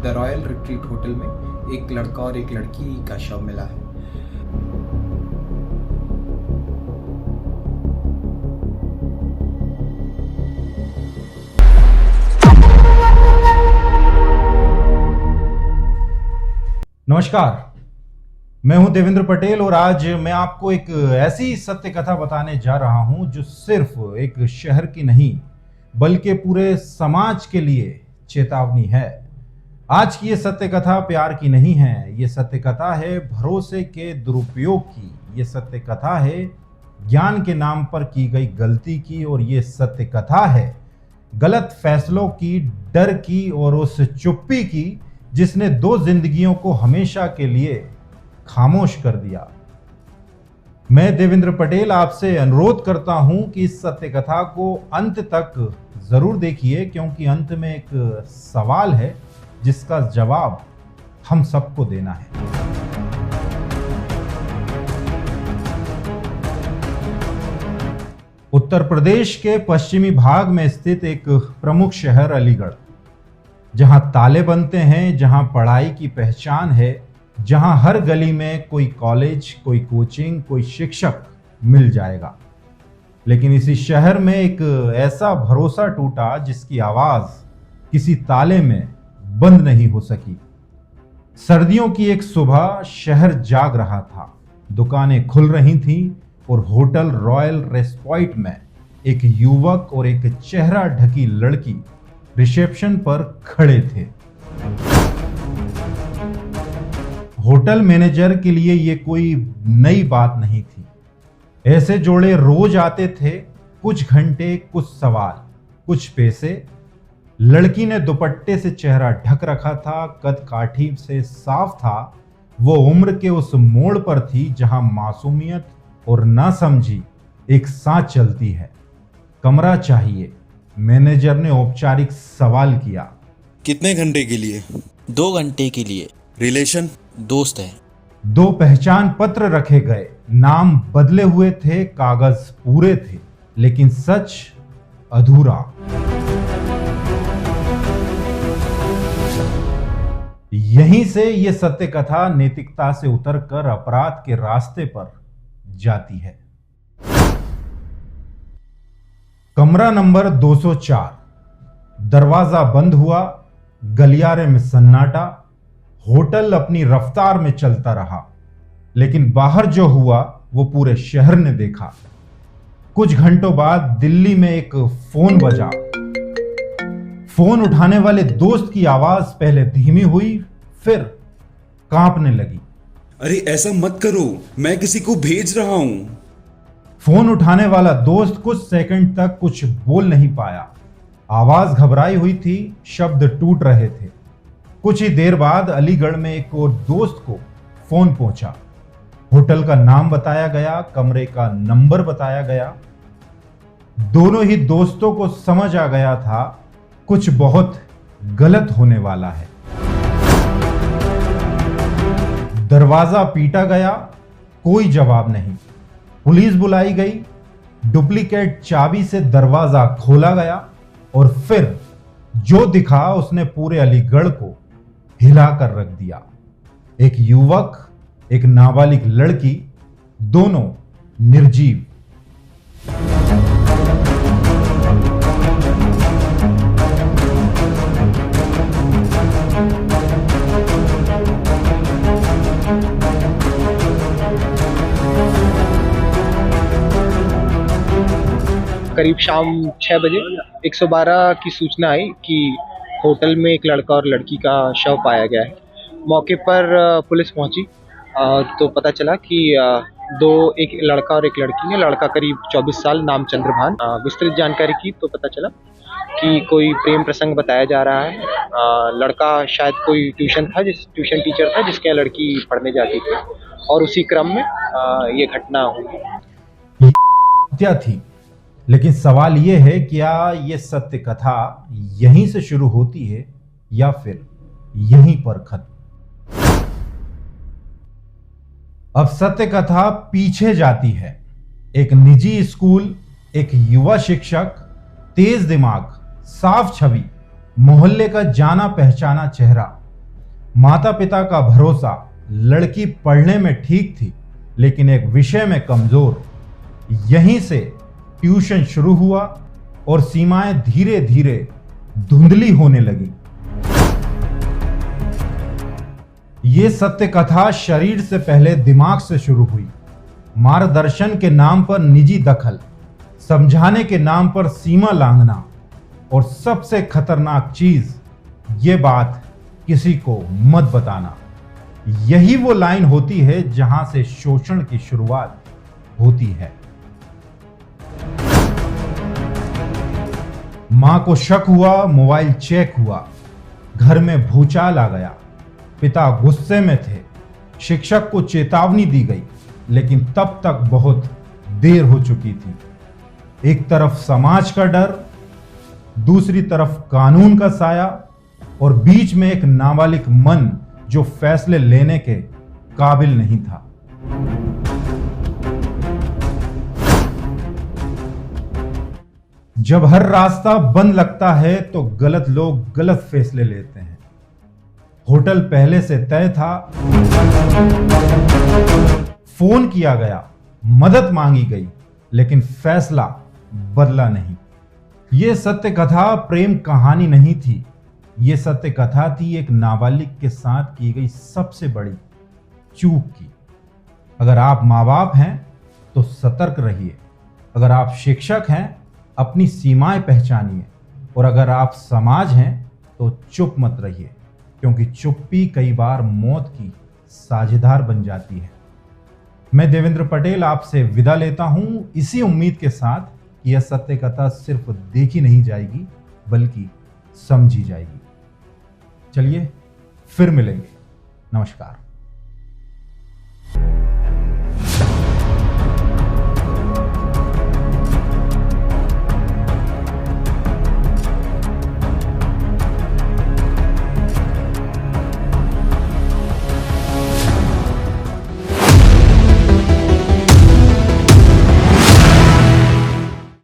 The royal retreat hotel में एक लड़का और एक लड़की का शव मिला है। नमस्कार, मैं हूं देवेंद्र पटेल और आज मैं आपको एक ऐसी सत्य कथा बताने जा रहा हूं जो सिर्फ एक शहर की नहीं बल्कि पूरे समाज के लिए चेतावनी है। आज की ये सत्य कथा प्यार की नहीं है, ये सत्य कथा है भरोसे के दुरुपयोग की, ये सत्य कथा है ज्ञान के नाम पर की गई गलती की, और ये सत्य कथा है गलत फैसलों की, डर की और उस चुप्पी की जिसने दो जिंदगियों को हमेशा के लिए खामोश कर दिया। मैं देवेंद्र पटेल आपसे अनुरोध करता हूं कि इस सत्य कथा को अंत तक जरूर देखिए, क्योंकि अंत में एक सवाल है जिसका जवाब हम सबको देना है। उत्तर प्रदेश के पश्चिमी भाग में स्थित एक प्रमुख शहर अलीगढ़, जहां ताले बनते हैं, जहां पढ़ाई की पहचान है, जहां हर गली में कोई कॉलेज, कोई कोचिंग, कोई शिक्षक मिल जाएगा। लेकिन इसी शहर में एक ऐसा भरोसा टूटा जिसकी आवाज किसी ताले में बंद नहीं हो सकी। सर्दियों की एक सुबह शहर जाग रहा था, दुकानें खुल रही थीं और होटल रॉयल रेस्पॉइट में एक युवक और एक चेहरा ढकी लड़की रिसेप्शन पर खड़े थे। होटल मैनेजर के लिए ये कोई नई बात नहीं थी। ऐसे जोड़े रोज आते थे, कुछ घंटे, कुछ सवाल, कुछ पैसे। लड़की ने दुपट्टे से चेहरा ढक रखा था, कद काठी से साफ था। वो उम्र के उस मोड़ पर थी जहां मासूमियत और नासमझी एक साथ चलती है। कमरा चाहिए, मैनेजर ने औपचारिक सवाल किया। कितने घंटे के लिए? 2 घंटे के लिए। रिलेशन? दोस्त है। 2 पहचान पत्र रखे गए, नाम बदले हुए थे, कागज पूरे थे, लेकिन सच अधूरा। यहीं से यह सत्य कथा नैतिकता से उतरकर अपराध के रास्ते पर जाती है। कमरा नंबर 204। दरवाजा बंद हुआ, गलियारे में सन्नाटा। होटल अपनी रफ्तार में चलता रहा, लेकिन बाहर जो हुआ वो पूरे शहर ने देखा। कुछ घंटों बाद दिल्ली में एक फोन बजा। फोन उठाने वाले दोस्त की आवाज पहले धीमी हुई, फिर कांपने लगी। अरे ऐसा मत करो, मैं किसी को भेज रहा हूं। फोन उठाने वाला दोस्त कुछ सेकंड तक कुछ बोल नहीं पाया। आवाज घबराई हुई थी, शब्द टूट रहे थे। कुछ ही देर बाद अलीगढ़ में एक और दोस्त को फोन पहुंचा। होटल का नाम बताया गया, कमरे का नंबर बताया गया। दोनों ही दोस्तों को समझ आ गया था कुछ बहुत गलत होने वाला है। दरवाजा पीटा गया, कोई जवाब नहीं। पुलिस बुलाई गई, डुप्लीकेट चाबी से दरवाजा खोला गया और फिर जो दिखा उसने पूरे अलीगढ़ को हिलाकर रख दिया। एक युवक, एक नाबालिग लड़की, दोनों निर्जीव। करीब शाम 6 बजे 112 की सूचना आई कि होटल में एक लड़का और लड़की का शव पाया गया है। मौके पर पुलिस पहुंची तो पता चला कि एक लड़का और एक लड़की ने, लड़का करीब 24 साल, नाम चंद्रभान। विस्तृत जानकारी की तो पता चला कि कोई प्रेम प्रसंग बताया जा रहा है। लड़का शायद कोई ट्यूशन टीचर था जिसके यहाँ लड़की पढ़ने जाती थी और उसी क्रम में ये घटना हुई। हत्या थी, लेकिन सवाल यह है क्या यह सत्य कथा यहीं से शुरू होती है या फिर यहीं पर खत्म? अब सत्य कथा पीछे जाती है। एक निजी स्कूल, एक युवा शिक्षक, तेज दिमाग, साफ छवि, मोहल्ले का जाना पहचाना चेहरा, माता पिता का भरोसा, लड़की पढ़ने में ठीक थी लेकिन एक विषय में कमजोर। यहीं से ट्यूशन शुरू हुआ और सीमाएं धीरे धीरे धुंधली होने लगी। ये सत्य कथा शरीर से पहले दिमाग से शुरू हुई। मार्गदर्शन के नाम पर निजी दखल, समझाने के नाम पर सीमा लांघना, और सबसे खतरनाक चीज, ये बात किसी को मत बताना। यही वो लाइन होती है जहां से शोषण की शुरुआत होती है। मां को शक हुआ, मोबाइल चेक हुआ, घर में भूचाल आ गया। पिता गुस्से में थे, शिक्षक को चेतावनी दी गई, लेकिन तब तक बहुत देर हो चुकी थी। एक तरफ समाज का डर, दूसरी तरफ कानून का साया, और बीच में एक नाबालिग मन जो फैसले लेने के काबिल नहीं था। जब हर रास्ता बंद लगता है तो गलत लोग गलत फैसले लेते हैं। होटल पहले से तय था, फोन किया गया, मदद मांगी गई, लेकिन फैसला बदला नहीं। यह सत्य कथा प्रेम कहानी नहीं थी, यह सत्य कथा थी एक नाबालिग के साथ की गई सबसे बड़ी चूक की। अगर आप माँ बाप हैं तो सतर्क रहिए, अगर आप शिक्षक हैं अपनी सीमाएं पहचानिए, और अगर आप समाज हैं तो चुप मत रहिए, क्योंकि चुप्पी कई बार मौत की साझेदार बन जाती है। मैं देवेंद्र पटेल आपसे विदा लेता हूं, इसी उम्मीद के साथ कि यह सत्य कथा सिर्फ देखी नहीं जाएगी बल्कि समझी जाएगी। चलिए फिर मिलेंगे। नमस्कार।